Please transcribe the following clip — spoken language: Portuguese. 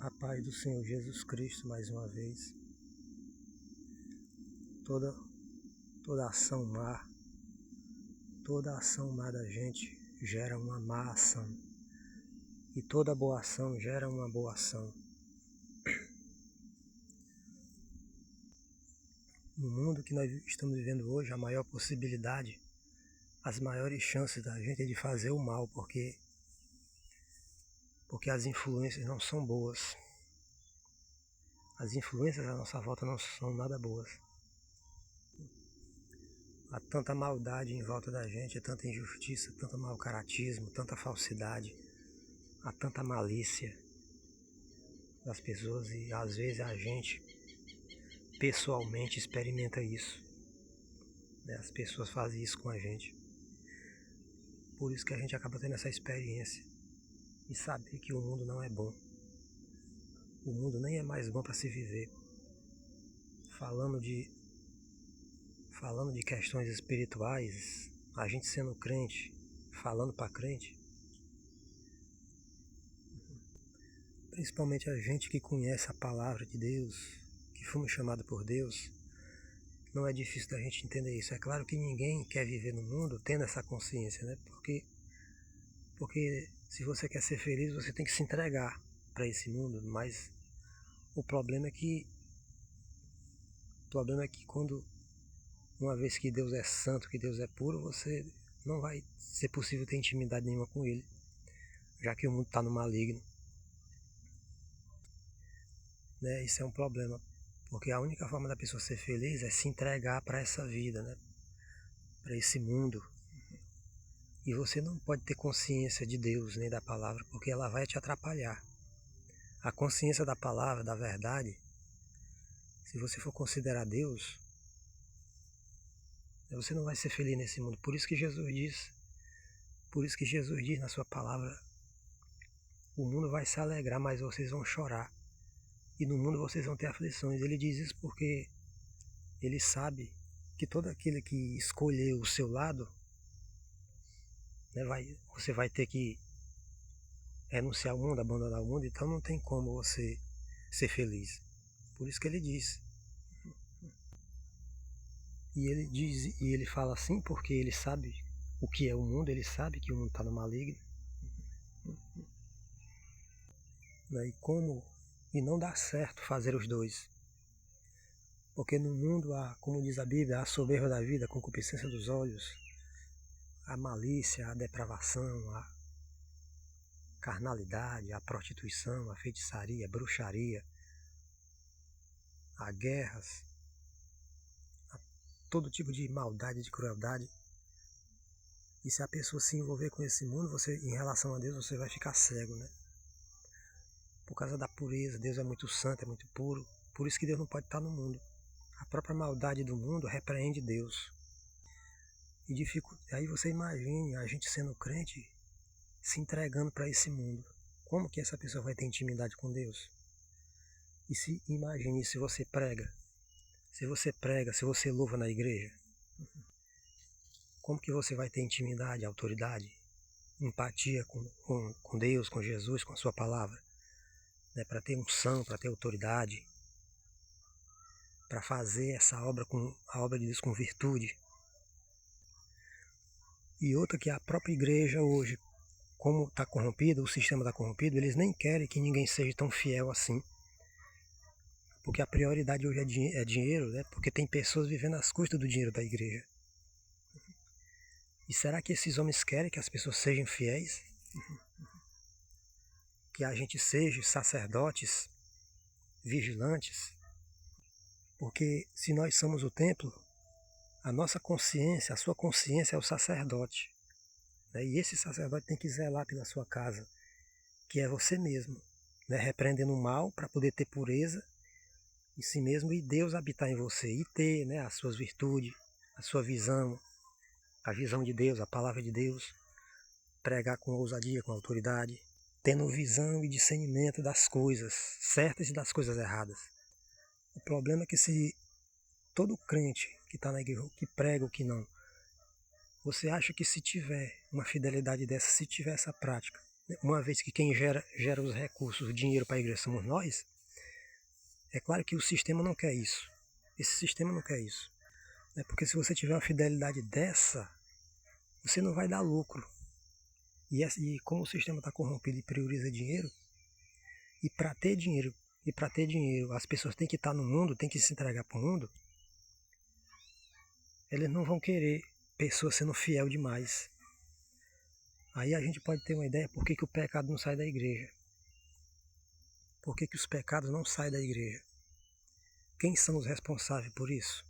A paz do Senhor Jesus Cristo mais uma vez. Toda ação má da gente gera uma má ação. E toda boa ação gera uma boa ação. No mundo que nós estamos vivendo hoje, a maior possibilidade, as maiores chances da gente é de fazer o mal, porque as influências não são boas. As influências à nossa volta não são nada boas. Há tanta maldade em volta da gente, tanta injustiça, tanto mau caratismo, tanta falsidade, há tanta malícia das pessoas e às vezes a gente pessoalmente experimenta isso. As pessoas fazem isso com a gente. Por isso que a gente acaba tendo essa experiência e saber que o mundo não é bom. O mundo nem é mais bom para se viver. Falando de questões espirituais, a gente sendo crente, falando para crente, principalmente a gente que conhece a palavra de Deus, que fomos chamados por Deus, não é difícil da gente entender isso. É claro que ninguém quer viver no mundo tendo essa consciência, né? Porque se você quer ser feliz, você tem que se entregar para esse mundo, mas o problema é que quando, uma vez que Deus é santo, que Deus é puro, você não vai ser possível ter intimidade nenhuma com Ele, já que o mundo está no maligno. Né? Isso é um problema, porque a única forma da pessoa ser feliz é se entregar para essa vida, né? Para esse mundo. E você não pode ter consciência de Deus nem da palavra, porque ela vai te atrapalhar. A consciência da palavra, da verdade, se você for considerar Deus, você não vai ser feliz nesse mundo. Por isso que Jesus diz na sua palavra: o mundo vai se alegrar, mas vocês vão chorar. E no mundo vocês vão ter aflições. Ele diz isso porque ele sabe que todo aquele que escolher o seu lado, né, você vai ter que renunciar ao mundo, abandonar o mundo, então não tem como você ser feliz. Por isso que ele diz. E ele fala assim porque ele sabe o que é o mundo, ele sabe que o mundo está no maligno. E não dá certo fazer os dois. Porque no mundo há, como diz a Bíblia, a soberba da vida, a concupiscência dos olhos, a malícia, a depravação, a carnalidade, a prostituição, a feitiçaria, a bruxaria, a guerras, a todo tipo de maldade, de crueldade. E se a pessoa se envolver com esse mundo, em relação a Deus, você vai ficar cego, né? Por causa da pureza, Deus é muito santo, é muito puro, por isso que Deus não pode estar no mundo. A própria maldade do mundo repreende Deus. Aí você imagine a gente sendo crente, se entregando para esse mundo. Como que essa pessoa vai ter intimidade com Deus? E imagine se você prega, se você louva na igreja, como que você vai ter intimidade, autoridade, empatia com Deus, com Jesus, com a sua palavra? Né? Para ter unção, para ter autoridade, para fazer essa obra, a obra de Deus com virtude. E outra que a própria igreja hoje, como está corrompida, o sistema está corrompido, eles nem querem que ninguém seja tão fiel assim. Porque a prioridade hoje é dinheiro, né? Porque tem pessoas vivendo às custas do dinheiro da igreja. E será que esses homens querem que as pessoas sejam fiéis? Que a gente seja sacerdotes, vigilantes? Porque se nós somos o templo, a nossa consciência, a sua consciência é o sacerdote. Né? E esse sacerdote tem que zelar pela sua casa, que é você mesmo, né? Repreendendo o mal para poder ter pureza em si mesmo e Deus habitar em você e ter, né, as suas virtudes, a sua visão, a visão de Deus, a palavra de Deus, pregar com ousadia, com autoridade, tendo visão e discernimento das coisas certas e das coisas erradas. O problema é que se todo crente que está na igreja, que prega ou que não, você acha que se tiver uma fidelidade dessa, se tiver essa prática, uma vez que quem gera os recursos, o dinheiro para a igreja somos nós, é claro que o sistema não quer isso. Esse sistema não quer isso. Porque se você tiver uma fidelidade dessa, você não vai dar lucro. E como o sistema está corrompido e prioriza dinheiro, e para ter dinheiro, as pessoas têm que estar no mundo, têm que se entregar para o mundo, eles não vão querer pessoas sendo fiel demais. Aí a gente pode ter uma ideia por que o pecado não sai da igreja. Por que os pecados não saem da igreja? Quem são os responsáveis por isso?